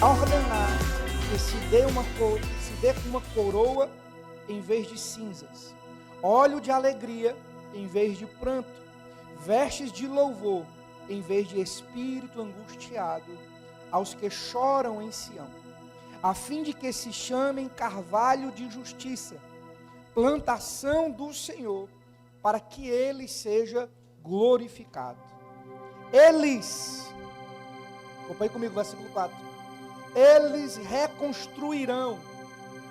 ordenar que se dê uma coroa em vez de cinzas, óleo de alegria em vez de pranto, vestes de louvor em vez de espírito angustiado, aos que choram em Sião, a fim de que se chamem carvalho de justiça, plantação do Senhor, para que ele seja glorificado. Eles, acompanhe comigo, versículo 4, eles reconstruirão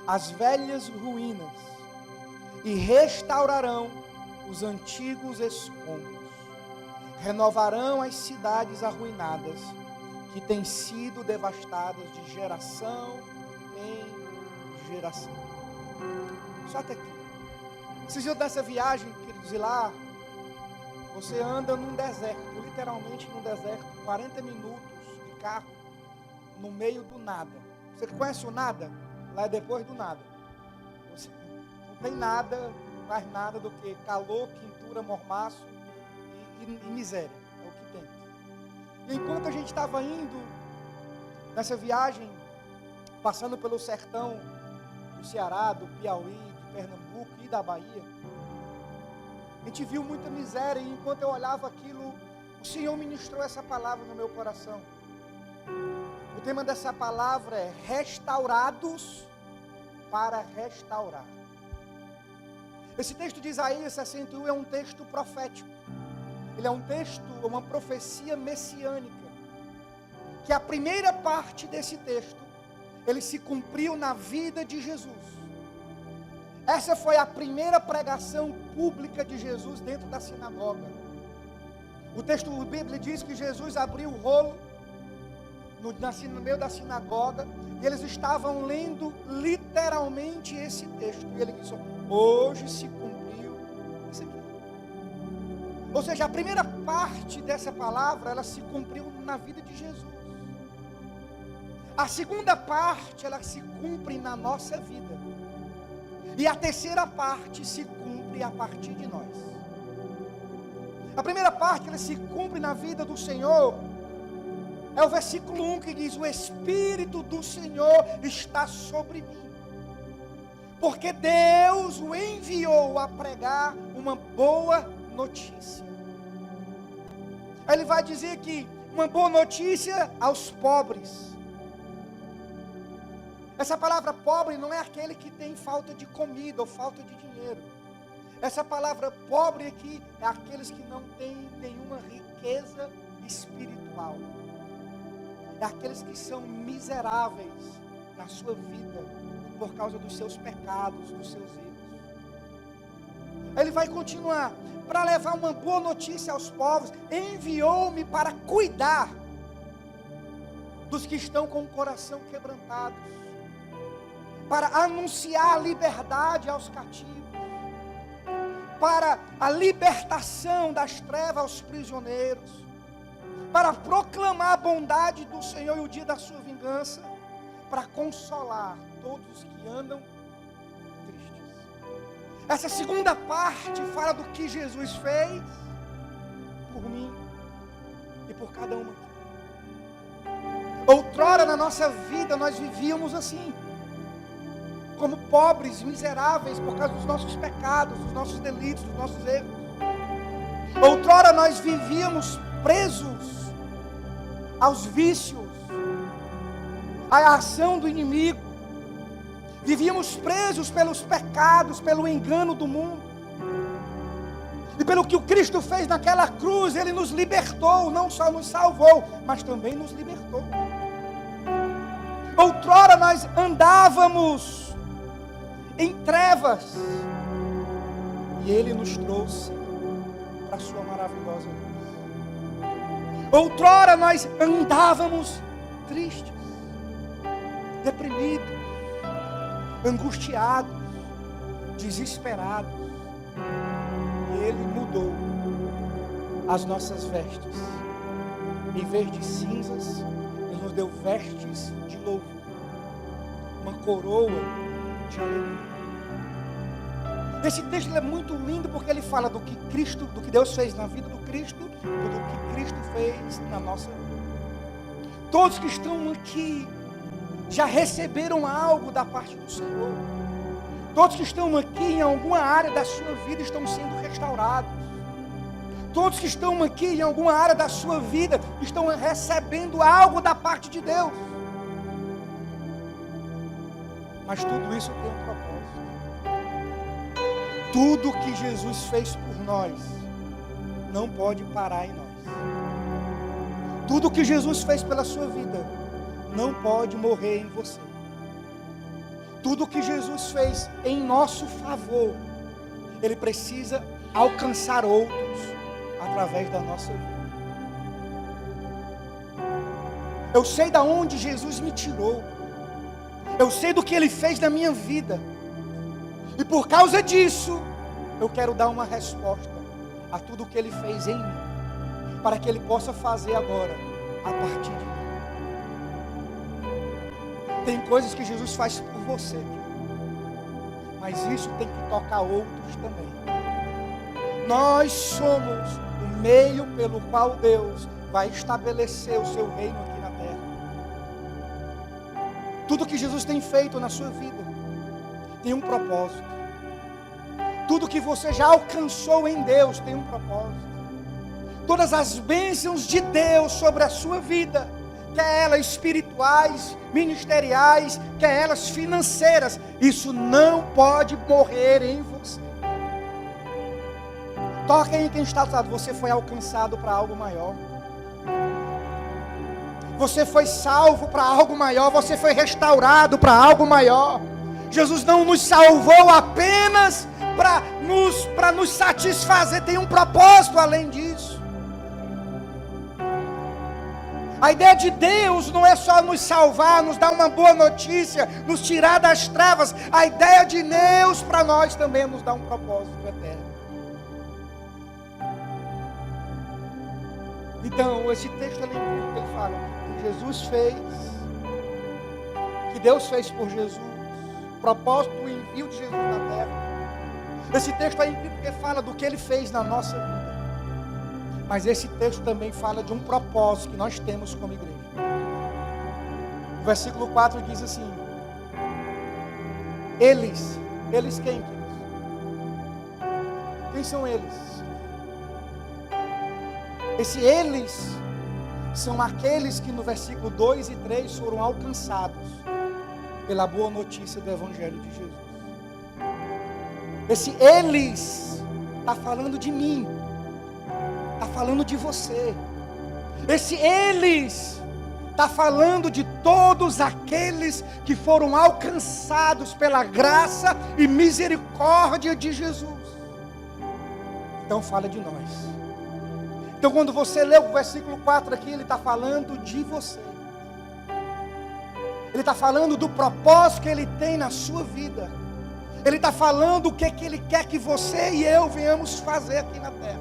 as velhas ruínas e restaurarão os antigos escombros, renovarão as cidades arruinadas, que têm sido devastadas de geração em geração. Só até aqui. Esses dias dessa viagem, queridos, e lá, você anda num deserto, literalmente num deserto, 40 minutos de carro, no meio do nada. Você conhece o nada? Lá é depois do nada. Você não tem nada, mais nada do que calor, quintura, mormaço e miséria. É o que tem. E enquanto a gente estava indo nessa viagem, passando pelo sertão do Ceará, do Piauí, de Pernambuco e da Bahia, a gente viu muita miséria, e enquanto eu olhava aquilo, o Senhor ministrou essa palavra no meu coração. O tema dessa palavra é restaurados para restaurar. Esse texto de Isaías 61 é um texto profético. Ele é um texto, uma profecia messiânica, que a primeira parte desse texto, ele se cumpriu na vida de Jesus. Essa foi a primeira pregação pública de Jesus dentro da sinagoga. O texto da Bíblia diz que Jesus abriu o rolo no meio da sinagoga, e eles estavam lendo literalmente esse texto, e ele disse: hoje se cumpriu isso aqui. Ou seja, a primeira parte dessa palavra, ela se cumpriu na vida de Jesus. A segunda parte, ela se cumpre na nossa vida. E a terceira parte se cumpre a partir de nós. A primeira parte, ela se cumpre na vida do Senhor. É o versículo 1 que diz: o Espírito do Senhor está sobre mim, porque Deus o enviou a pregar uma boa notícia. Ele vai dizer que uma boa notícia aos pobres. Essa palavra pobre não é aquele que tem falta de comida ou falta de dinheiro. Essa palavra pobre aqui é aqueles que não têm nenhuma riqueza espiritual. É aqueles que são miseráveis na sua vida por causa dos seus pecados, dos seus erros. Ele vai continuar: para levar uma boa notícia aos povos, enviou-me para cuidar dos que estão com o coração quebrantado, para anunciar a liberdade aos cativos, para a libertação das trevas aos prisioneiros, para proclamar a bondade do Senhor e o dia da sua vingança, para consolar todos os que andam tristes. Essa segunda parte fala do que Jesus fez por mim e por cada um aqui. Outrora na nossa vida nós vivíamos assim, como pobres, miseráveis, por causa dos nossos pecados, dos nossos delitos, dos nossos erros. Outrora nós vivíamos presos aos vícios, à ação do inimigo. Vivíamos presos pelos pecados, pelo engano do mundo. E pelo que o Cristo fez naquela cruz, Ele nos libertou, não só nos salvou, mas também nos libertou. Outrora nós andávamos em trevas, e Ele nos trouxe para a sua maravilhosa luz. Outrora nós andávamos tristes, deprimidos, angustiados, desesperados, e Ele mudou as nossas vestes. Em vez de cinzas, Ele nos deu vestes de louvor, uma coroa de alegria. Esse texto é muito lindo, porque ele fala do que Deus fez na vida do Cristo, do que Cristo fez na nossa vida. Todos que estão aqui já receberam algo da parte do Senhor. Todos que estão aqui em alguma área da sua vida estão sendo restaurados. Todos que estão aqui em alguma área da sua vida estão recebendo algo da parte de Deus. Mas tudo isso tem um propósito. Tudo que Jesus fez por nós não pode parar em nós. Tudo que Jesus fez pela sua vida não pode morrer em você. Tudo que Jesus fez em nosso favor, Ele precisa alcançar outros através da nossa vida. Eu sei de onde Jesus me tirou. Eu sei do que Ele fez na minha vida. E por causa disso, eu quero dar uma resposta a tudo que Ele fez em mim, para que Ele possa fazer agora, a partir de mim. Tem coisas que Jesus faz por você, mas isso tem que tocar outros também. Nós somos o meio pelo qual Deus vai estabelecer o seu reino aqui na terra. Tudo que Jesus tem feito na sua vida tem um propósito. Tudo que você já alcançou em Deus tem um propósito. Todas as bênçãos de Deus sobre a sua vida, quer elas espirituais, ministeriais, quer elas financeiras, isso não pode morrer em você. Toca em quem está do lado. Você foi alcançado para algo maior. Você foi salvo para algo maior. Você foi restaurado para algo maior. Jesus não nos salvou apenas para nos satisfazer. Tem um propósito além disso. A ideia de Deus não é só nos salvar, nos dar uma boa notícia, nos tirar das trevas. A ideia de Deus para nós também é nos dar um propósito eterno. Então, esse texto ele fala que Jesus fez, que Deus fez por Jesus, o propósito do envio de Jesus na terra. Esse texto é incrível porque fala do que Ele fez na nossa vida. Mas esse texto também fala de um propósito que nós temos como igreja. O versículo 4 diz assim: eles quem? Quem são eles? Eles são aqueles que no versículo 2 e 3 foram alcançados pela boa notícia do Evangelho de Jesus. Esse eles está falando de mim, está falando de você. Esse eles está falando de todos aqueles que foram alcançados pela graça e misericórdia de Jesus. Então fala de nós. Então quando você lê o versículo 4 aqui, ele está falando de você. Ele está falando do propósito que Ele tem na sua vida. Ele está falando o que Ele quer que você e eu venhamos fazer aqui na terra.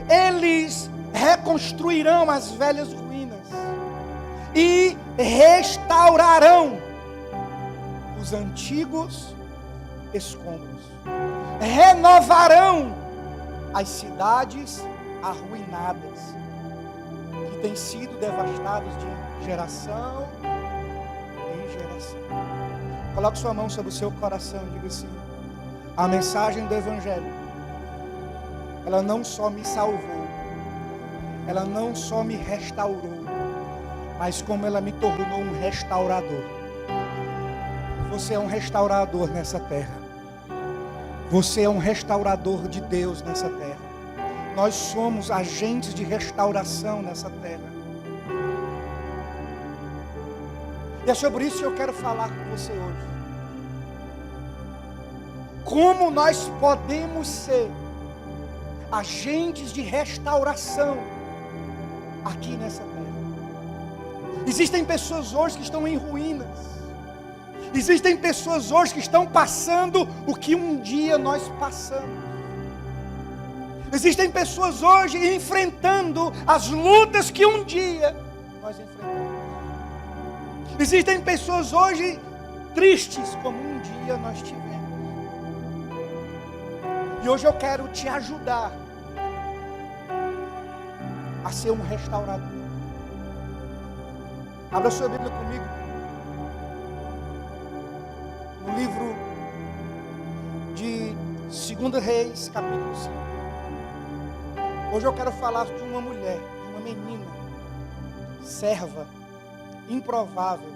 Eles reconstruirão as velhas ruínas e restaurarão os antigos escombros. Renovarão as cidades arruinadas, que têm sido devastadas de geração em geração. Coloque sua mão sobre o seu coração e diga assim: a mensagem do Evangelho, ela não só me salvou, ela não só me restaurou, mas como ela me tornou um restaurador. Você é um restaurador nessa terra. Você é um restaurador de Deus nessa terra. Nós somos agentes de restauração nessa terra. E é sobre isso que eu quero falar com você hoje. Como nós podemos ser agentes de restauração aqui nessa terra. Existem pessoas hoje que estão em ruínas. Existem pessoas hoje que estão passando o que um dia nós passamos. Existem pessoas hoje enfrentando as lutas que um dia nós enfrentamos. Existem pessoas hoje tristes como um dia nós tivemos. E hoje eu quero te ajudar a ser um restaurador. Abra sua Bíblia comigo. No livro de 2 Reis, capítulo 5. Hoje eu quero falar de uma mulher, de uma menina, serva, improvável,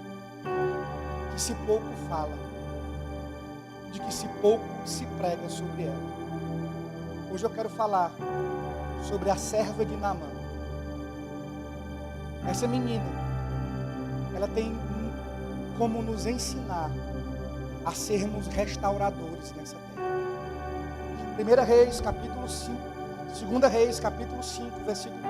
que se pouco fala, de que se pouco se prega sobre ela. Hoje eu quero falar sobre a serva de Naamã. Essa menina, ela tem como nos ensinar a sermos restauradores nessa terra. 1 Reis, capítulo 5. 2 Reis, capítulo 5, versículo 1.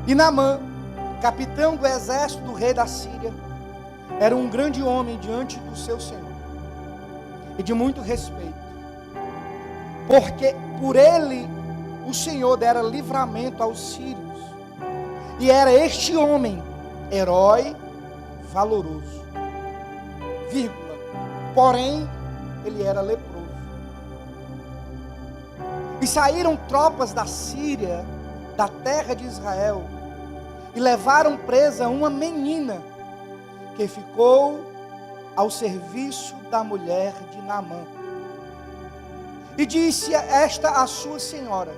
E Naamã, capitão do exército do rei da Síria, era um grande homem diante do seu senhor, e de muito respeito, porque por ele o Senhor dera livramento aos sírios, e era este homem herói, valoroso, vírgula, porém ele era leproso. E saíram tropas da Síria, da terra de Israel, e levaram presa uma menina, que ficou ao serviço da mulher de Naamã. E disse esta a sua senhora: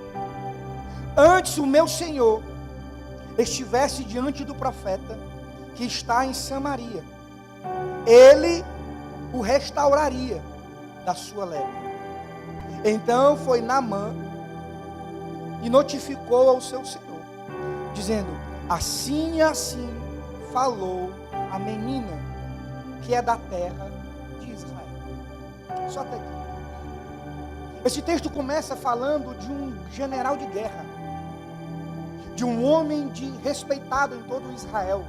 antes o meu senhor estivesse diante do profeta, que está em Samaria, ele o restauraria da sua lepra. Então foi Naamã e notificou ao seu senhor, dizendo: assim e assim falou a menina, que é da terra de Israel. Só até aqui. Esse texto começa falando de um general de guerra, de um homem respeitado em todo Israel,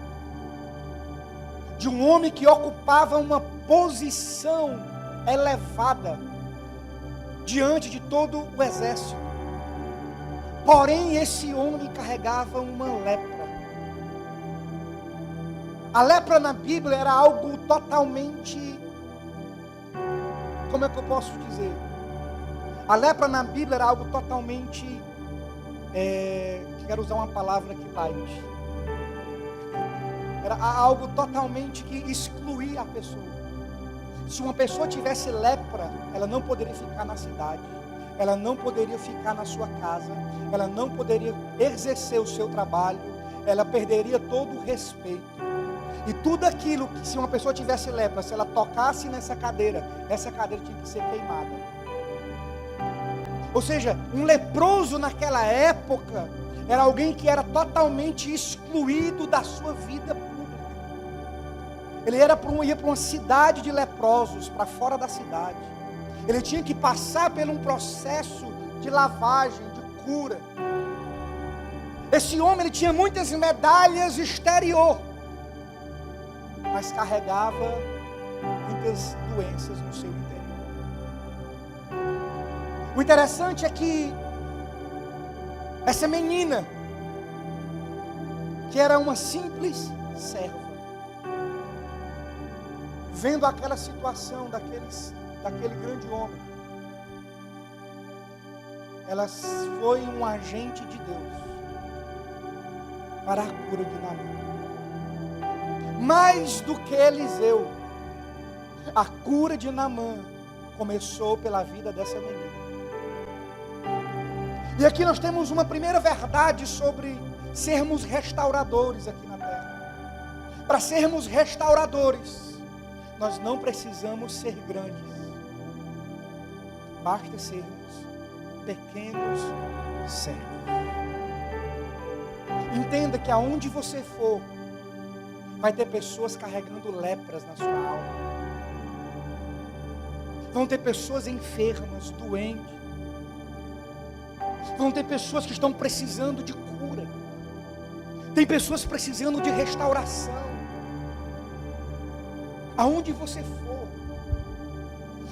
de um homem que ocupava uma posição elevada diante de todo o exército. Porém, esse homem carregava uma lepra. A lepra na Bíblia era algo totalmente, como é que eu posso dizer? A lepra na Bíblia era algo totalmente, quero usar uma palavra aqui, light. Era algo totalmente que excluía a pessoa. Se uma pessoa tivesse lepra, ela não poderia ficar na cidade, ela não poderia ficar na sua casa, ela não poderia exercer o seu trabalho, ela perderia todo o respeito. E tudo aquilo que, se uma pessoa tivesse lepra, se ela tocasse nessa cadeira, essa cadeira tinha que ser queimada. Ou seja, um leproso naquela época era alguém que era totalmente excluído da sua vida pública. Ele ia para uma cidade de leprosos, para fora da cidade. Ele tinha que passar por um processo de lavagem, de cura. Esse homem, ele tinha muitas medalhas exterior, mas carregava muitas doenças no seu interior. O interessante é que essa menina, que era uma simples serva, vendo aquela situação daquele grande homem, ela foi um agente de Deus para a cura de Naamã. Mais do que Eliseu, a cura de Naamã começou pela vida dessa menina. E aqui nós temos uma primeira verdade sobre sermos restauradores aqui na terra. Para sermos restauradores, nós não precisamos ser grandes, basta sermos pequenos servos. Entenda que aonde você for, vai ter pessoas carregando lepras na sua alma. Vão ter pessoas enfermas, doentes. Vão ter pessoas que estão precisando de cura. Tem pessoas precisando de restauração. Aonde você for.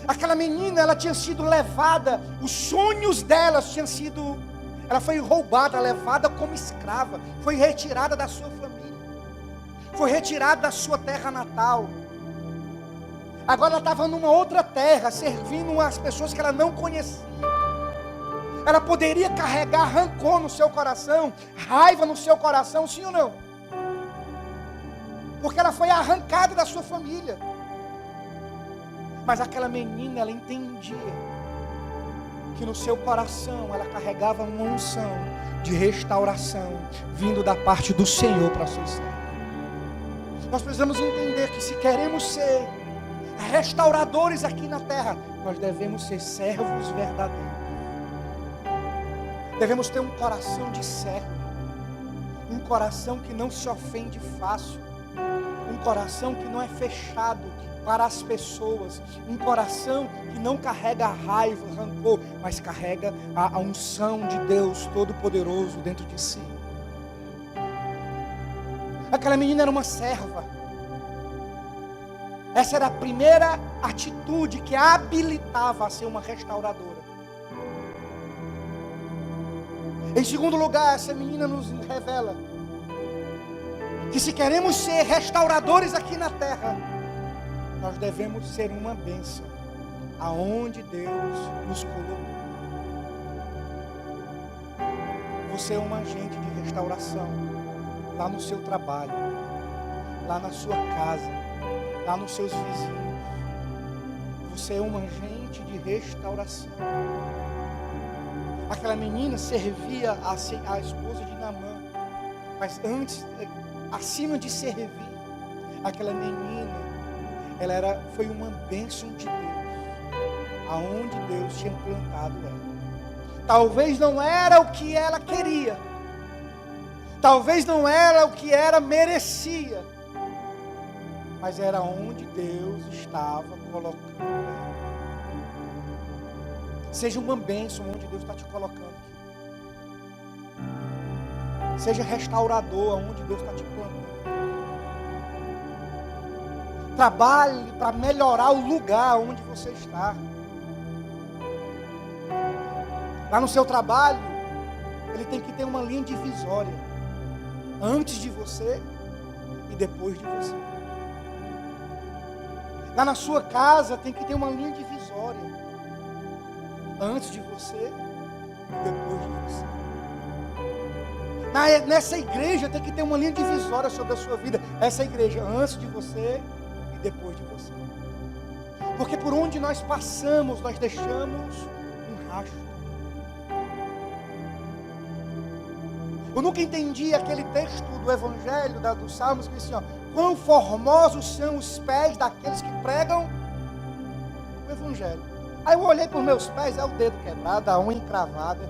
Aquela menina, ela tinha sido levada, os sonhos dela tinham sido, ela foi roubada, levada como escrava, foi retirada da sua família, foi retirada da sua terra natal. Agora ela estava numa outra terra, servindo as pessoas que ela não conhecia. Ela poderia carregar rancor no seu coração, raiva no seu coração, sim ou não? Porque ela foi arrancada da sua família. Mas aquela menina, ela entendia que no seu coração ela carregava uma unção de restauração vindo da parte do Senhor para a sua história. Nós precisamos entender que se queremos ser restauradores aqui na terra, nós devemos ser servos verdadeiros. Devemos ter um coração de servo, um coração que não se ofende fácil, um coração que não é fechado para as pessoas, um coração que não carrega raiva, rancor, mas carrega a unção de Deus Todo-Poderoso dentro de si. Aquela menina era uma serva. Essa era a primeira atitude que a habilitava a ser uma restauradora. Em segundo lugar, essa menina nos revela que se queremos ser restauradores aqui na terra, nós devemos ser uma bênção aonde Deus nos colocou. Você é um agente de restauração lá no seu trabalho, lá na sua casa, lá nos seus vizinhos. Você é um agente de restauração. Aquela menina servia a esposa de Naamã, mas antes, acima de servir, aquela menina, foi uma bênção de Deus, aonde Deus tinha plantado ela. Talvez não era o que ela queria, talvez não era o que ela merecia, mas era onde Deus estava colocando ela. Seja uma bênção onde Deus está te colocando aqui. Seja restaurador onde Deus está te plantando. Trabalhe para melhorar o lugar onde você está. Lá no seu trabalho, ele tem que ter uma linha divisória. Antes de você e depois de você. Lá na sua casa, tem que ter uma linha divisória. Antes de você e depois de você. Nessa igreja tem que ter uma linha divisória sobre a sua vida. Essa igreja, antes de você e depois de você. Porque por onde nós passamos, nós deixamos um rastro. Eu nunca entendi aquele texto do Evangelho, dos Salmos, que diz assim, ó, quão formosos são os pés daqueles que pregam o Evangelho. Aí eu olhei para os meus pés, é o dedo quebrado, a unha encravada.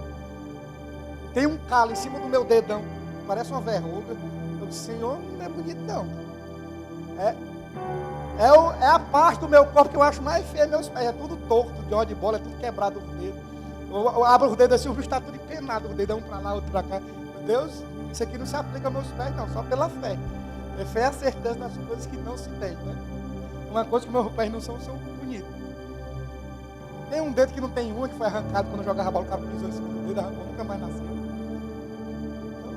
Tem um calo em cima do meu dedão, parece uma verruga. Eu disse, Senhor, não é bonito não. É a parte do meu corpo que eu acho mais feia, meus pés. É tudo torto, de óleo de bola, é tudo quebrado o dedo. Eu abro os dedos assim, o bicho está tudo empenado, o dedão para lá, outro para cá. Meu Deus, isso aqui não se aplica aos meus pés não, só pela fé. É fé a certeza das coisas que não se tem, né? Uma coisa que meus pés não são bonitos. Tem um dedo que não tem unha, que foi arrancado quando eu jogava a bola, o cara pisou em cima do dedo, arrancou, nunca mais nasceu.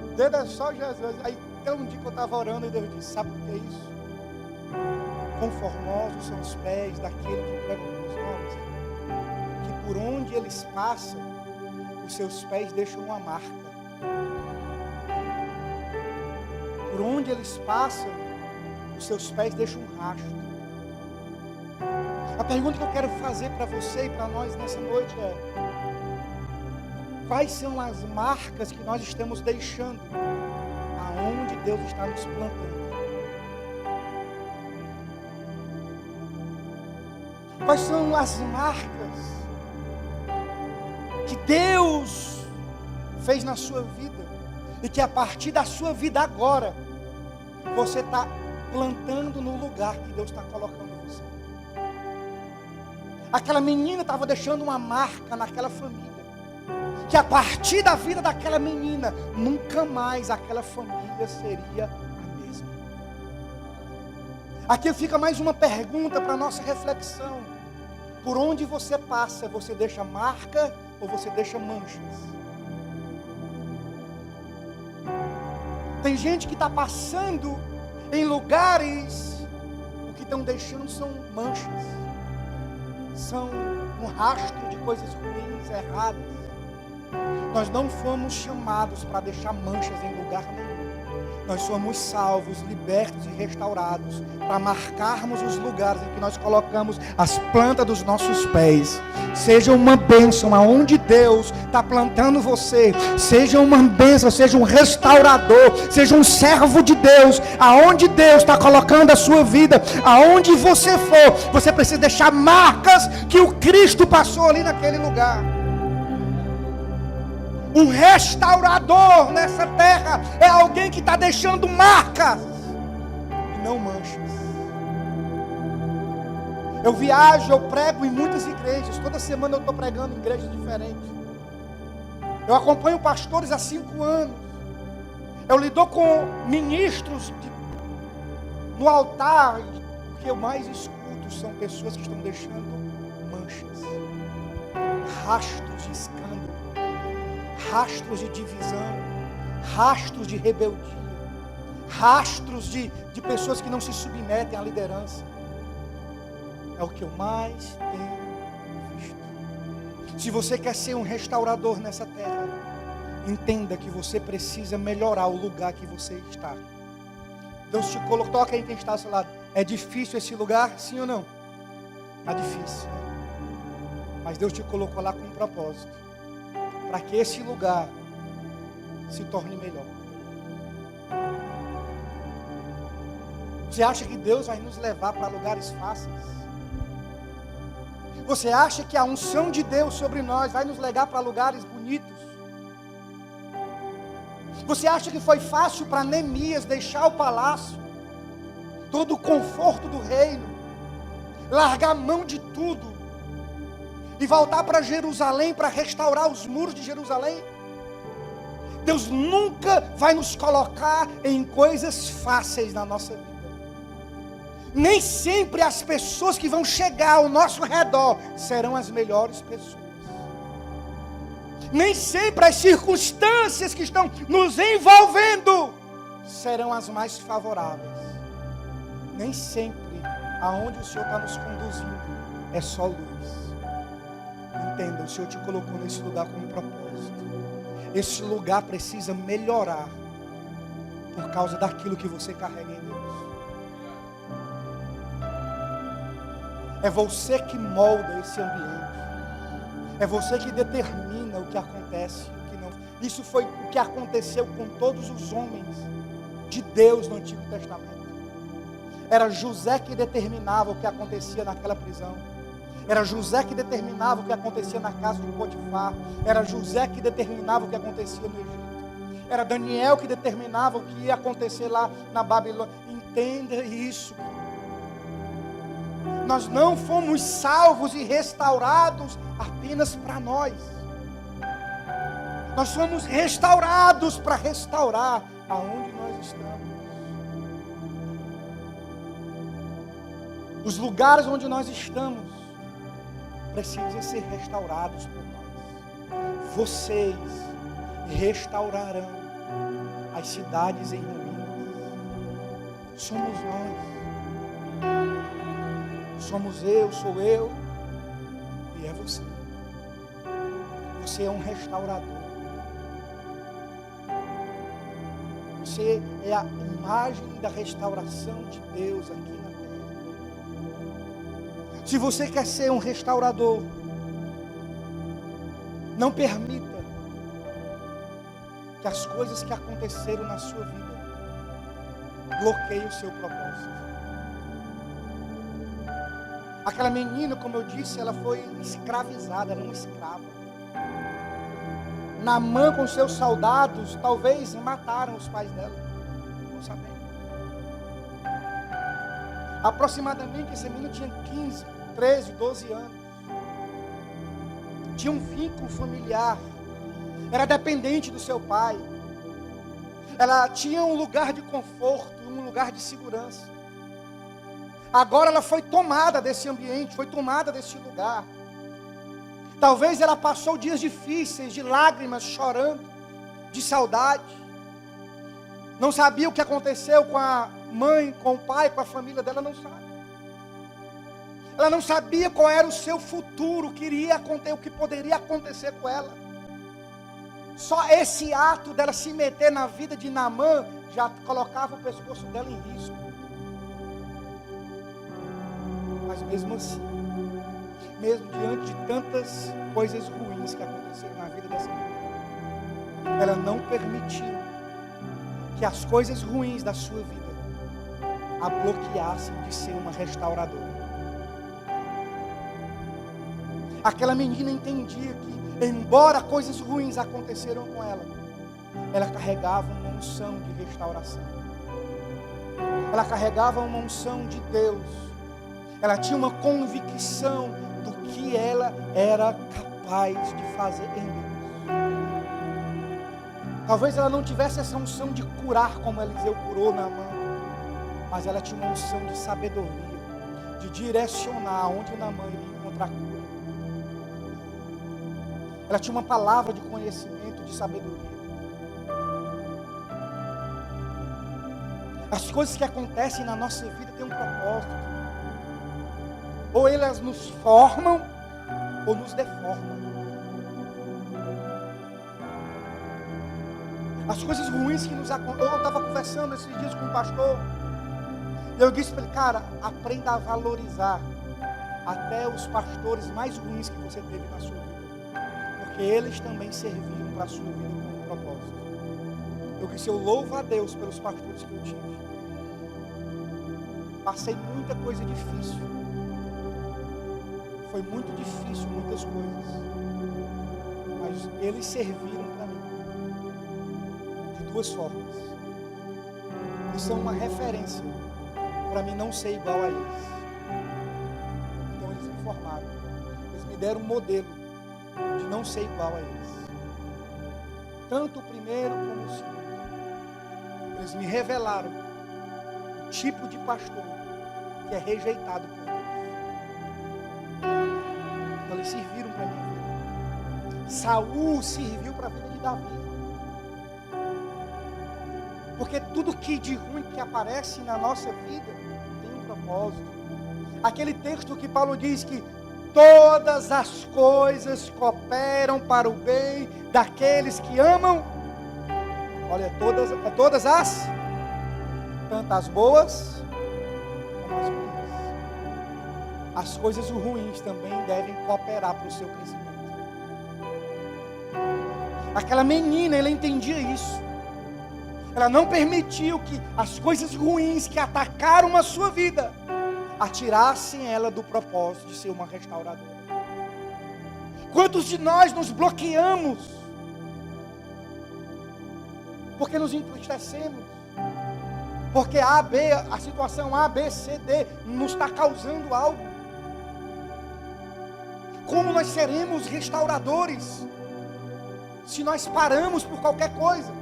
O dedo é só Jesus. Aí tem um dia que eu estava orando e Deus disse, sabe o que é isso? Quão formosos são os pés daquele que prega os homens, que por onde eles passam, os seus pés deixam uma marca. Por onde eles passam, os seus pés deixam um rastro. A pergunta que eu quero fazer para você e para nós nessa noite é: quais são as marcas que nós estamos deixando aonde Deus está nos plantando? Quais são as marcas que Deus fez na sua vida e que a partir da sua vida agora você está plantando no lugar que Deus está colocando você? Aquela menina estava deixando uma marca naquela família, que a partir da vida daquela menina, nunca mais aquela família seria a mesma. Aqui fica mais uma pergunta para a nossa reflexão. Por onde você passa, você deixa marca ou você deixa manchas? Tem gente que está passando em lugares, o que estão deixando são manchas, são um rastro de coisas ruins, erradas. Nós não fomos chamados para deixar manchas em lugar nenhum. Nós somos salvos, libertos e restaurados para marcarmos os lugares em que nós colocamos as plantas dos nossos pés. Seja uma bênção aonde Deus está plantando você. Seja uma bênção, seja um restaurador, seja um servo de Deus. Aonde Deus está colocando a sua vida, aonde você for, você precisa deixar marcas que o Cristo passou ali naquele lugar. Um restaurador nessa terra é alguém que está deixando marcas e não manchas. Eu viajo, eu prego em muitas igrejas. Toda semana eu estou pregando em igrejas diferentes. Eu acompanho pastores há 5 anos. Eu lido com ministros no altar. O que eu mais escuto são pessoas que estão deixando manchas, rastros de escândalo, rastros de divisão, rastros de rebeldia, rastros de pessoas que não se submetem à liderança. É o que eu mais tenho visto. Se você quer ser um restaurador nessa terra, entenda que você precisa melhorar o lugar que você está. Deus te colocou, toca aí quem está ao seu lado. É difícil esse lugar, sim ou não? É difícil, né? Mas Deus te colocou lá com um propósito, para que esse lugar se torne melhor. Você acha que Deus vai nos levar para lugares fáceis? Você acha que a unção de Deus sobre nós vai nos levar para lugares bonitos? Você acha que foi fácil para Neemias deixar o palácio, todo o conforto do reino, largar a mão de tudo e voltar para Jerusalém para restaurar os muros de Jerusalém? Deus nunca vai nos colocar em coisas fáceis na nossa vida. Nem sempre as pessoas que vão chegar ao nosso redor serão as melhores pessoas. Nem sempre as circunstâncias que estão nos envolvendo serão as mais favoráveis. Nem sempre aonde o Senhor está nos conduzindo é só luz. Entenda, o Senhor te colocou nesse lugar com um propósito. Esse lugar precisa melhorar por causa daquilo que você carrega em Deus. É você que molda esse ambiente. É você que determina o que acontece e o que não. Isso foi o que aconteceu com todos os homens de Deus no Antigo Testamento. Era José que determinava o que acontecia naquela prisão. Era José que determinava o que acontecia na casa de Potifar. Era José que determinava o que acontecia no Egito. Era Daniel que determinava o que ia acontecer lá na Babilônia. Entenda isso. Nós não fomos salvos e restaurados apenas para nós. Nós fomos restaurados para restaurar aonde nós estamos. Os lugares onde nós estamos precisam ser restaurados por nós. Vocês restaurarão as cidades em ruínas. Somos nós. Somos eu, sou eu e é você. Você é um restaurador. Você é a imagem da restauração de Deus aqui na terra. Se você quer ser um restaurador, não permita que as coisas que aconteceram na sua vida bloqueiem o seu propósito. Aquela menina, como eu disse, ela foi escravizada, era uma escrava. Naamã com seus soldados, talvez mataram os pais dela, não sabemos. Aproximadamente, essa menina tinha 15, 13, 12 anos. Tinha um vínculo familiar, era dependente do seu pai. Ela tinha um lugar de conforto, um lugar de segurança. Agora ela foi tomada desse ambiente, foi tomada desse lugar. Talvez ela passou dias difíceis, de lágrimas, chorando, de saudade. Não sabia o que aconteceu com a mãe, com o pai, com a família dela, não sabe. Ela não sabia qual era o seu futuro, o que poderia acontecer com ela. Só esse ato dela se meter na vida de Naamã já colocava o pescoço dela em risco. Mas mesmo assim, mesmo diante de tantas coisas ruins que aconteceram na vida dessa mulher, ela não permitiu que as coisas ruins da sua vida a bloqueassem de ser uma restauradora. Aquela menina entendia que, embora coisas ruins aconteceram com ela, ela carregava uma unção de restauração. Ela carregava uma unção de Deus. Ela tinha uma convicção do que ela era capaz de fazer em Deus. Talvez ela não tivesse essa unção de curar como Eliseu curou Naamã, mas ela tinha uma unção de sabedoria, de direcionar onde Naamã iria encontrar cura. Ela tinha uma palavra de conhecimento, de sabedoria. As coisas que acontecem na nossa vida têm um propósito. Ou elas nos formam, ou nos deformam. As coisas ruins que nos acontecem. Eu estava conversando esses dias com um pastor. E eu disse para ele, cara, aprenda a valorizar até os pastores mais ruins que você teve na sua vida. Porque eles também serviram para a sua vida com um propósito. Eu disse, eu louvo a Deus pelos pastores que eu tive. Passei muita coisa difícil. Foi muito difícil muitas coisas. Mas eles serviram para mim. De duas formas. Eles são uma referência para mim não ser igual a eles. Então eles me formaram. Eles me deram um modelo de não ser igual a eles. Tanto o primeiro como o segundo. Eles me revelaram o tipo de pastor que é rejeitado por Deus. Então eles serviram para a minha vida. Saul serviu para a vida de Davi. Porque tudo que de ruim que aparece na nossa vida tem um propósito. Aquele texto que Paulo diz que todas as coisas cooperam para o bem daqueles que amam. Olha, todas as, tanto as boas como as ruins. As coisas ruins também devem cooperar para o seu crescimento. Aquela menina, ela entendia isso. Ela não permitiu que as coisas ruins que atacaram a sua vida atirassem ela do propósito de ser uma restauradora. Quantos de nós nos bloqueamos porque nos entristecemos? Porque a situação A, B, C, D nos está causando algo. Como nós seremos restauradores se nós paramos por qualquer coisa?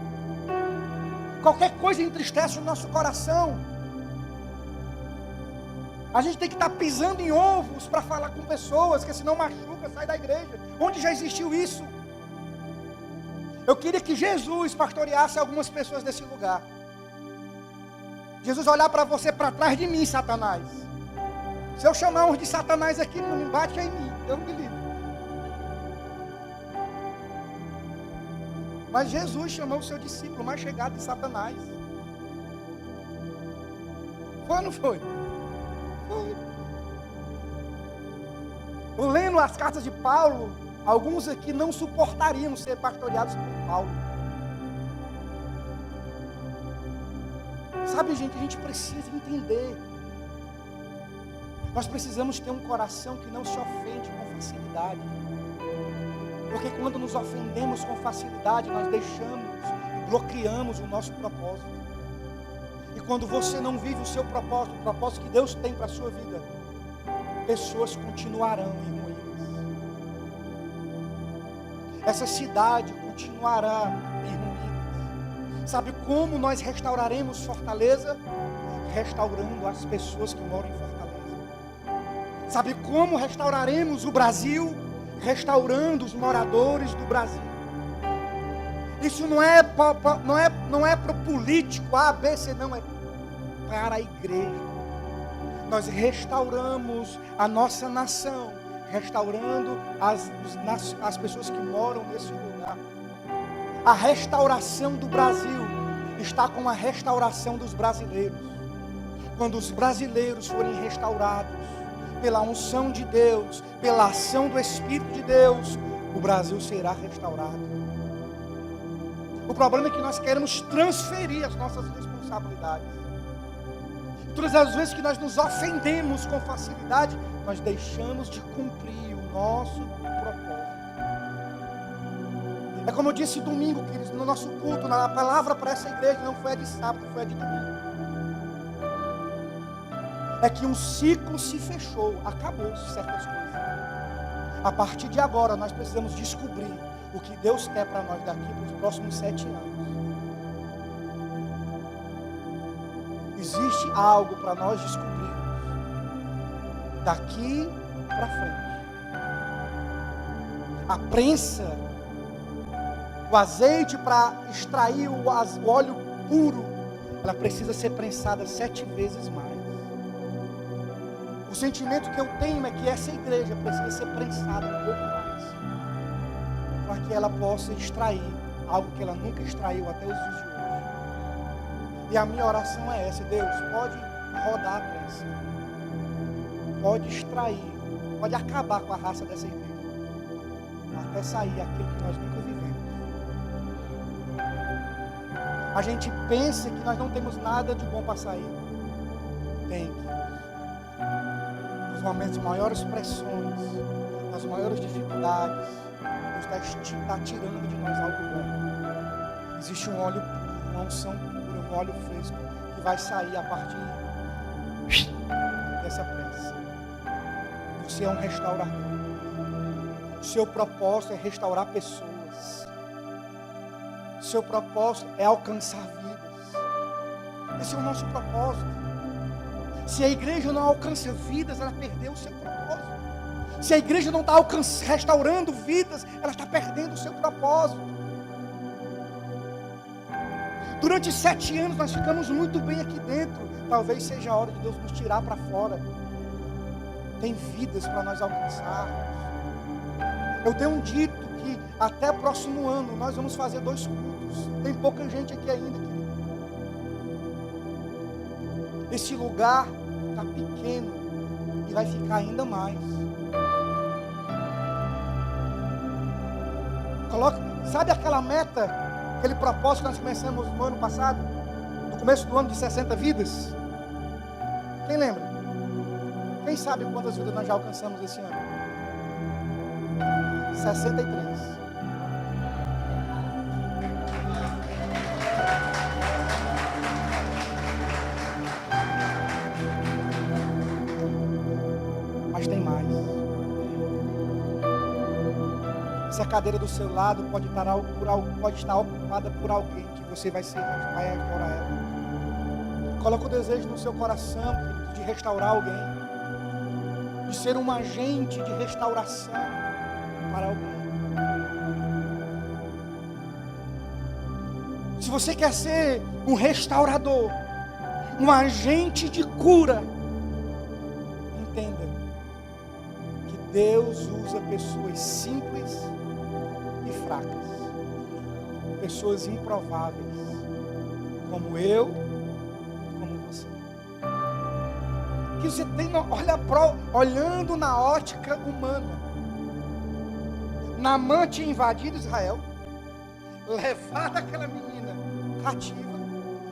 Qualquer coisa entristece o nosso coração. A gente tem que estar pisando em ovos para falar com pessoas, que senão machuca, sai da igreja. Onde já existiu isso? Eu queria que Jesus pastoreasse algumas pessoas desse lugar. Jesus olhar para você, para trás de mim, Satanás. Se eu chamar uns de Satanás aqui, não me bate em mim, eu me livro. Mas Jesus chamou o seu discípulo mais chegado de Satanás. Foi ou não foi? Foi. Eu lendo as cartas de Paulo, alguns aqui não suportariam ser pastoreados por Paulo. Sabe, gente, a gente precisa entender. Nós precisamos ter um coração que não se ofende com facilidade. Porque quando nos ofendemos com facilidade, nós deixamos e bloqueamos o nosso propósito. E quando você não vive o seu propósito, o propósito que Deus tem para a sua vida, pessoas continuarão em ruínas. Essa cidade continuará em ruínas. Sabe como nós restauraremos Fortaleza? Restaurando as pessoas que moram em Fortaleza. Sabe como restauraremos o Brasil? Restaurando os moradores do Brasil. Isso não é para o político A, B, C, não, é para a igreja. nós restauramos a nossa nação, restaurando as pessoas que moram nesse lugar. A restauração do Brasil está com a restauração dos brasileiros. Quando os brasileiros forem restaurados pela unção de Deus, pela ação do Espírito de Deus, o Brasil será restaurado. O problema é que nós queremos transferir as nossas responsabilidades. Todas as vezes que nós nos ofendemos com facilidade, nós deixamos de cumprir o nosso propósito. É como eu disse domingo, queridos, no nosso culto, a palavra para essa igreja não foi a de sábado, foi a de domingo. É que um ciclo se fechou, acabou-se certas coisas. A partir de agora, nós precisamos descobrir o que Deus quer para nós daqui para os próximos 7 anos. Existe algo para nós descobrirmos daqui para frente. A prensa, o azeite para extrair o óleo puro, ela precisa ser prensada 7 vezes mais. O sentimento que eu tenho é que essa igreja precisa ser prensada um pouco mais, para que ela possa extrair algo que ela nunca extraiu até os dias de hoje. E a minha oração é essa: Deus, pode rodar a prensa, pode extrair, pode acabar com a raça dessa igreja, até sair aquilo que nós nunca vivemos. A gente pensa que nós não temos nada de bom para sair. Tem que. Nos momentos de maiores pressões, nas maiores dificuldades, Deus está tirando de nós algo bom. Existe um óleo puro, uma unção pura, um óleo fresco, que vai sair a partir dessa prensa. Você é um restaurador. O seu propósito é restaurar pessoas. O seu propósito é alcançar vidas. Esse é o nosso propósito. Se a igreja não alcança vidas, ela perdeu o seu propósito. Se a igreja não está restaurando vidas, ela está perdendo o seu propósito. Durante 7 anos nós ficamos muito bem aqui dentro. Talvez seja a hora de Deus nos tirar para fora. Tem vidas para nós alcançarmos. Eu tenho dito que até o próximo ano nós vamos fazer 2 cultos. Tem pouca gente aqui ainda, querido. Esse lugar está pequeno e vai ficar ainda mais. Sabe aquela meta, aquele propósito que nós começamos no ano passado? No começo do ano de 60 vidas? Quem lembra? Quem sabe quantas vidas nós já alcançamos esse ano? 63. Mas tem mais. Essa cadeira do seu lado pode estar ocupada por alguém que você vai restaurar ela. Coloca o desejo no seu coração, querido, de restaurar alguém, de ser um agente de restauração para alguém. Se você quer ser um restaurador, um agente de cura, entenda que Deus usa pessoas simples e fracas, pessoas improváveis, como eu, como você. Que você tem, olhando na ótica humana. Naamã tinha invadido Israel, levado aquela menina cativa,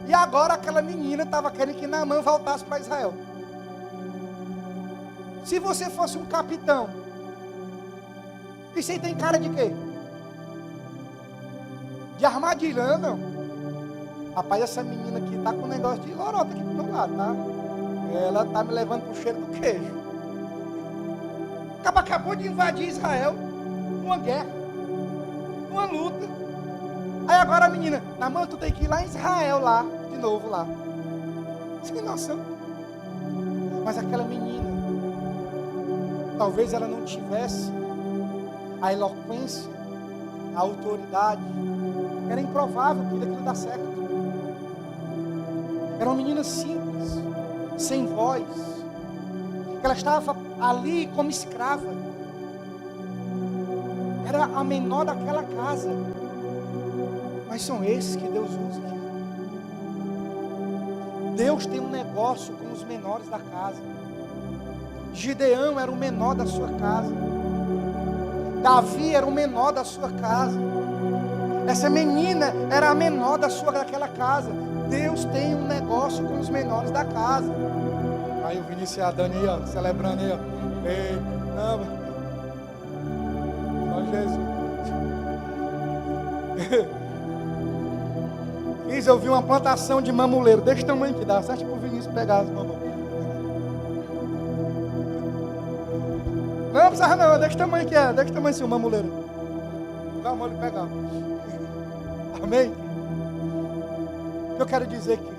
e agora aquela menina estava querendo que Naamã voltasse para Israel. Se você fosse um capitão, isso aí tem cara de quê? De armadilha, não? Rapaz, essa menina aqui tá com um negócio de lorota aqui pro meu lado, tá? Ela tá me levando pro cheiro do queijo. Acabou de invadir Israel, numa guerra, numa luta. Aí agora a menina, Naamã, tu tem que ir lá em Israel, lá, de novo lá. Sem noção. Mas aquela menina, talvez ela não tivesse a eloquência, a autoridade. Era improvável que aquilo dá certo. Era uma menina simples, sem voz, porque ela estava ali como escrava. Era a menor daquela casa. Mas são esses que Deus usa aqui. Deus tem um negócio com os menores da casa. Gideão era o menor da sua casa. Davi era o menor da sua casa. Essa menina era a menor daquela casa. Deus tem um negócio com os menores da casa. Aí o Vinícius e a Dani aí, ó, celebrando aí, ó. Ei, não, só Jesus. Fiz, eu vi uma plantação de mamuleiro desse tamanho que dá. Você acha que o Vinícius pegar as mamães? Não precisa não, desse tamanho que é. Desse tamanho assim, o mamuleiro. Calma, ele pegava. Amém? Eu quero dizer que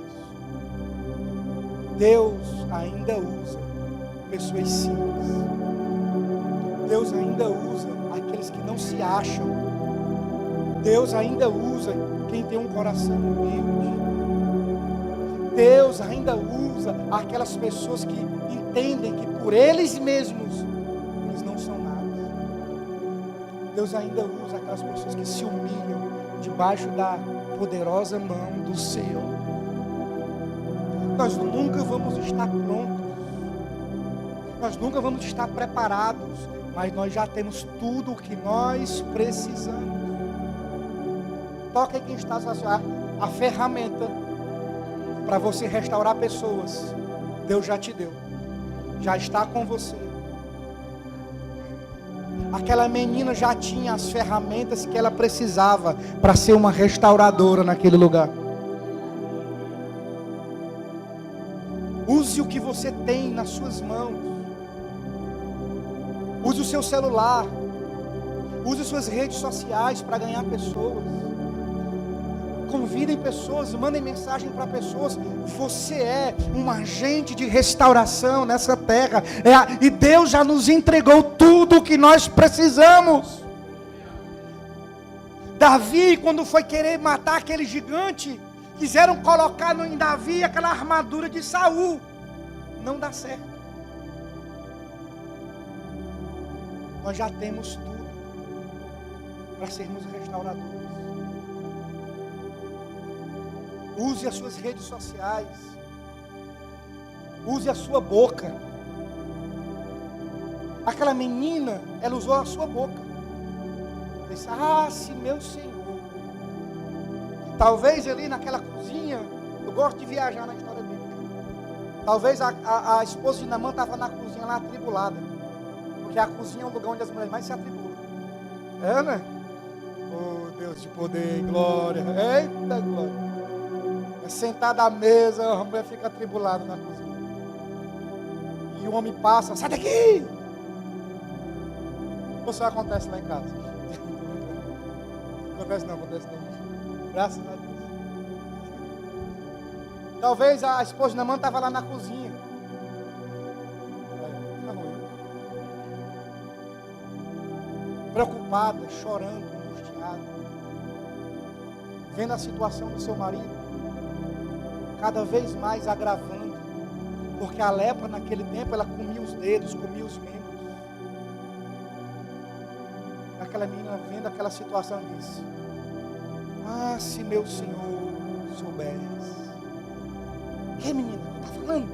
Deus ainda usa pessoas simples. Deus ainda usa aqueles que não se acham. Deus ainda usa quem tem um coração humilde. Deus ainda usa aquelas pessoas que entendem que por eles mesmos eles não são nada. Deus ainda usa aquelas pessoas que se humilham debaixo da poderosa mão do Senhor. Nós nunca vamos estar prontos, nós nunca vamos estar preparados, mas nós já temos tudo o que nós precisamos. Toca aí quem está a ferramenta para você restaurar pessoas. Deus já te deu, já está com você. Aquela menina já tinha as ferramentas que ela precisava para ser uma restauradora naquele lugar. Use o que você tem nas suas mãos. Use o seu celular. Use suas redes sociais para ganhar pessoas. Convidem pessoas, mandem mensagem para pessoas. Você é um agente de restauração nessa terra. E Deus já nos entregou tudo o que nós precisamos. Davi, quando foi querer matar aquele gigante, quiseram colocar em Davi aquela armadura de Saul. Não dá certo. Nós já temos tudo para sermos restauradores. Use as suas redes sociais. Use a sua boca. Aquela menina, ela usou a sua boca. Disse, se meu Senhor. Talvez ali naquela cozinha, eu gosto de viajar na história bíblica. Talvez a esposa de Naamã estava na cozinha lá atribulada. Porque a cozinha é um lugar onde as mulheres mais se atribulam. É, né? Oh, Deus de poder e glória. Eita glória. Sentada à mesa, a mulher fica atribulada na cozinha. E o homem passa, sai daqui! Ou só acontece lá em casa? Acontece não. Graças a Deus. Talvez a esposa de Naamã estava lá na cozinha. Preocupada, chorando, angustiada. Vendo a situação do seu marido cada vez mais agravando, porque a lepra naquele tempo ela comia os dedos, comia os membros. Aquela menina vendo aquela situação disse: se meu Senhor soubesse. Que menina, está falando?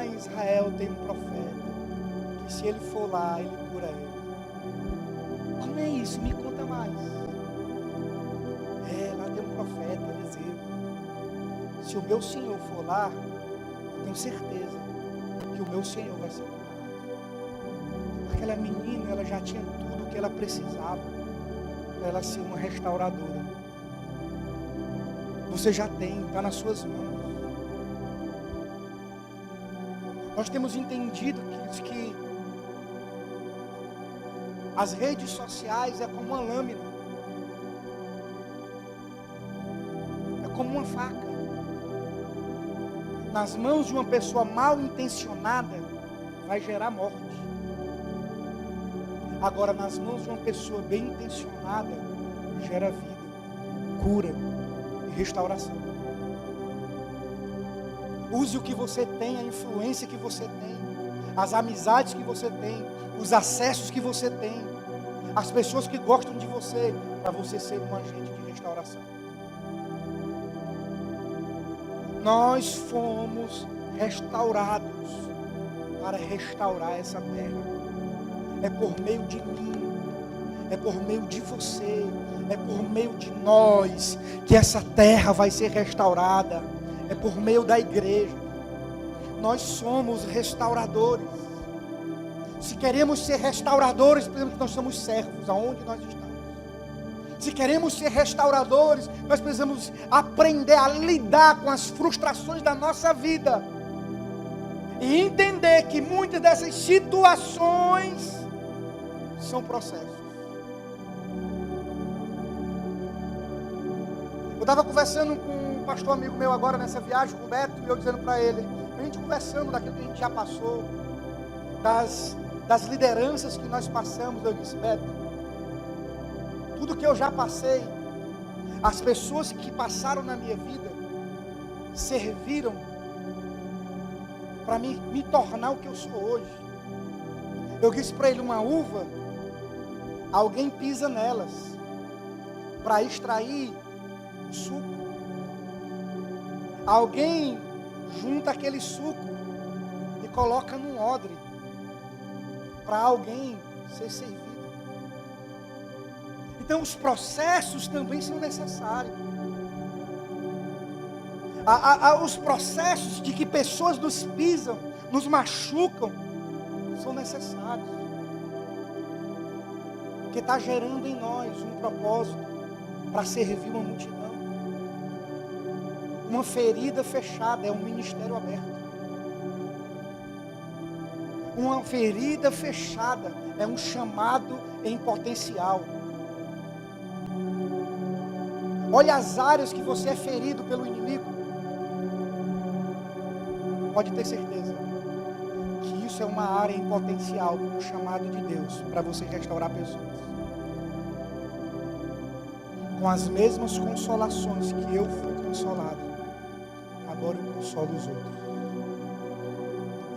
Em Israel tem um profeta que se ele for lá, ele cura ele. Como é isso? Me conta mais. Lá tem um profeta, Eliseu. Se o meu Senhor for lá, eu tenho certeza que o meu Senhor vai ser curado. Aquela menina, ela já tinha tudo o que ela precisava para ela ser uma restauradora. Você já tem, está nas suas mãos. Nós temos entendido que as redes sociais é como uma lâmina, é como uma faca. Nas mãos de uma pessoa mal intencionada, vai gerar morte. Agora, nas mãos de uma pessoa bem intencionada, gera vida, cura e restauração. Use o que você tem, a influência que você tem. as amizades que você tem, os acessos que você tem, as pessoas que gostam de você, para você ser um agente de restauração. Nós fomos restaurados para restaurar essa terra. É por meio de mim, é por meio de você, é por meio de nós que essa terra vai ser restaurada. É por meio da igreja. Nós somos restauradores. Se queremos ser restauradores, precisamos que nós somos servos aonde nós estamos. Se queremos ser restauradores, nós precisamos aprender a lidar com as frustrações da nossa vida e entender que muitas dessas situações são processos. Eu estava conversando com um pastor amigo meu agora nessa viagem, com o Beto, e eu dizendo para ele, a gente conversando daquilo que a gente já passou, das lideranças que nós passamos. Eu disse: Beto, tudo que eu já passei, as pessoas que passaram na minha vida serviram para me tornar o que eu sou hoje. Eu disse para ele: uma uva, alguém pisa nelas para extrair o suco. Alguém junta aquele suco e coloca num odre para alguém ser servido. Então os processos também são necessários. Os processos de que pessoas nos pisam, nos machucam, são necessários. Porque está gerando em nós um propósito para servir uma multidão. Uma ferida fechada é um ministério aberto. Uma ferida fechada é um chamado em potencial. Olha as áreas que você é ferido pelo inimigo. Pode ter certeza que isso é uma área em potencial, um chamado de Deus para você restaurar pessoas. Com as mesmas consolações que eu fui consolado, agora eu consolo os outros.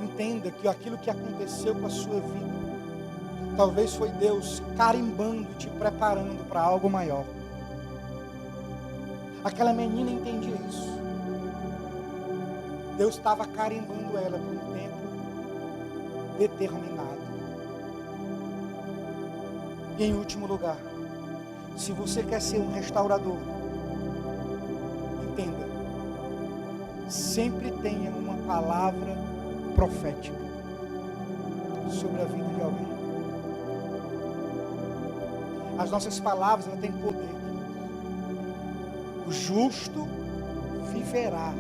Entenda que aquilo que aconteceu com a sua vida, talvez foi Deus carimbando, te preparando para algo maior. Aquela menina entendia isso. Deus estava carimbando ela por um tempo determinado. E em último lugar, se você quer ser um restaurador, entenda, sempre tenha uma palavra profética sobre a vida de alguém. As nossas palavras, elas têm poder. O justo viverá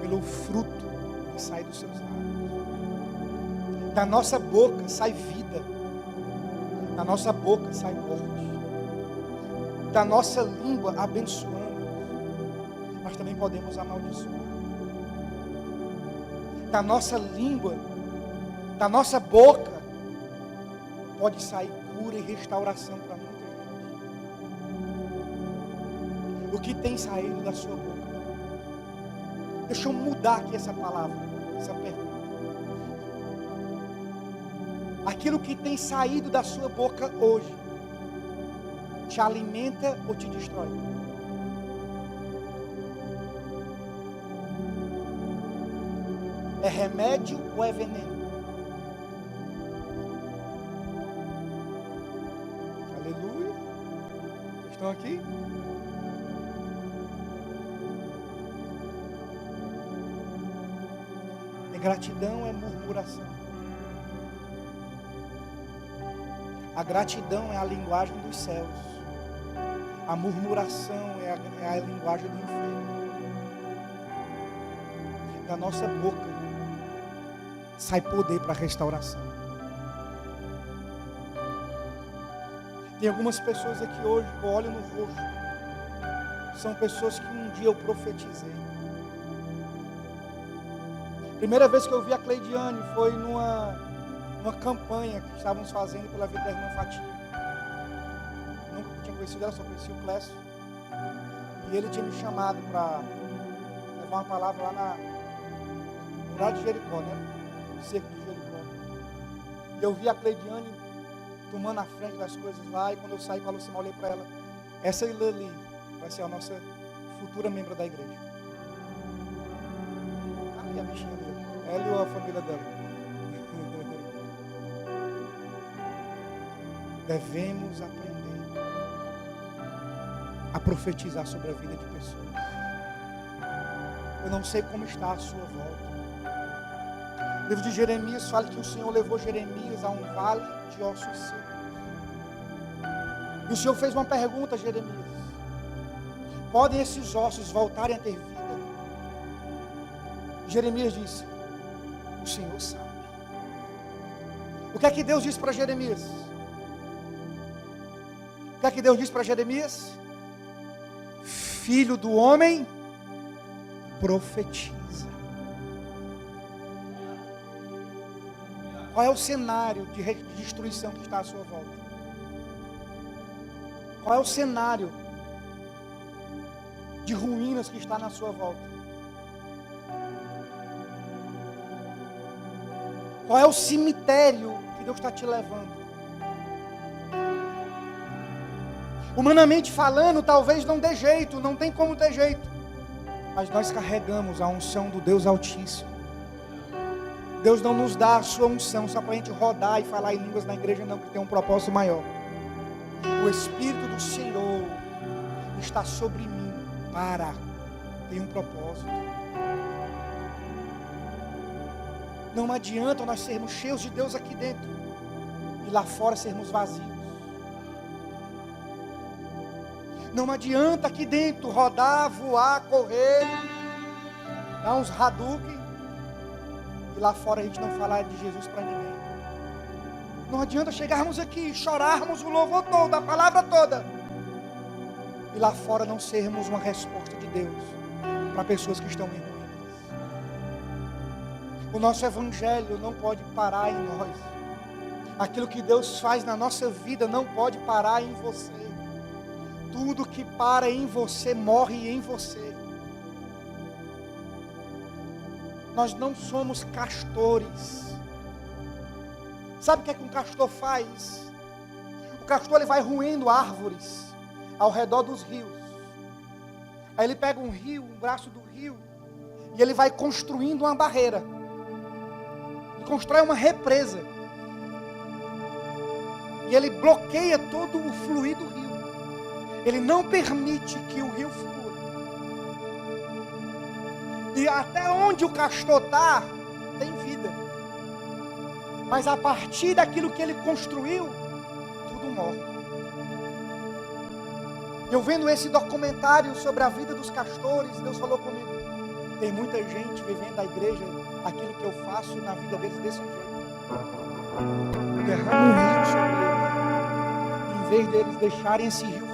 pelo fruto que sai dos seus lábios. Da nossa boca sai vida, da nossa boca sai morte. Da nossa língua abençoamos, mas também podemos amaldiçoar. Da nossa língua, da nossa boca, pode sair cura e restauração para muita gente. O que tem saído da sua boca? Deixa eu mudar aqui essa palavra, essa pergunta. Aquilo que tem saído da sua boca hoje, te alimenta ou te destrói? É remédio ou é veneno? Aleluia. Estão aqui? Gratidão é murmuração. A gratidão é a linguagem dos céus. A murmuração é a linguagem do inferno. Da nossa boca sai poder para a restauração. Tem algumas pessoas aqui hoje, eu olho no rosto, são pessoas que um dia eu profetizei. Primeira vez que eu vi a Cleidiane foi numa campanha que estávamos fazendo pela vida da irmã Fatia. Nunca tinha conhecido ela, só conheci o Clécio. E ele tinha me chamado para levar uma palavra lá no lado de Jericó, né? no cerco de Jericó. E eu vi a Cleidiane tomando a frente das coisas lá, e quando eu saí com a Lucimar, olhei para ela, essa ali vai ser a nossa futura membro da igreja. Ali a bichinha dele, ela e a família dela. Devemos aprender a profetizar sobre a vida de pessoas. Eu não sei como está a sua volta. O livro de Jeremias fala que o Senhor levou Jeremias a um vale de ossos secos. E o Senhor fez uma pergunta a Jeremias: podem esses ossos voltarem a ter vida? Jeremias disse: o Senhor sabe. O que é que Deus disse para Jeremias? O que é que Deus disse para Jeremias? Filho do homem, profetiza. Qual é o cenário de destruição que está à sua volta? Qual é o cenário de ruínas que está na sua volta? Qual é o cemitério que Deus está te levando? Humanamente falando, talvez não dê jeito, não tem como ter jeito. Mas nós carregamos a unção do Deus Altíssimo. Deus não nos dá a sua unção só para a gente rodar e falar em línguas na igreja, não, que tem um propósito maior. O Espírito do Senhor está sobre mim tem um propósito. Não adianta nós sermos cheios de Deus aqui dentro e lá fora sermos vazios. Não adianta aqui dentro rodar, voar, correr, dar uns Hadouken, e lá fora a gente não falar de Jesus para ninguém. Não adianta chegarmos aqui, chorarmos o louvor todo, a palavra toda, e lá fora não sermos uma resposta de Deus para pessoas que estão em ruínas. O nosso evangelho não pode parar em nós. Aquilo que Deus faz na nossa vida não pode parar em você. Tudo que para em você, morre em você. Nós não somos castores. Sabe o que é que um castor faz? O castor ele vai roendo árvores ao redor dos rios. Aí ele pega um rio, um braço do rio, e ele vai construindo uma barreira. Ele constrói uma represa. E ele bloqueia todo o fluir do rio. Ele não permite que o rio flua. E até onde o castor está, tem vida. Mas a partir daquilo que ele construiu, tudo morre. Eu vendo esse documentário sobre a vida dos castores, Deus falou comigo: tem muita gente vivendo a igreja, aquilo que eu faço na vida deles desse jeito. Eu derramo um rio sobre eles, em vez deles deixarem esse rio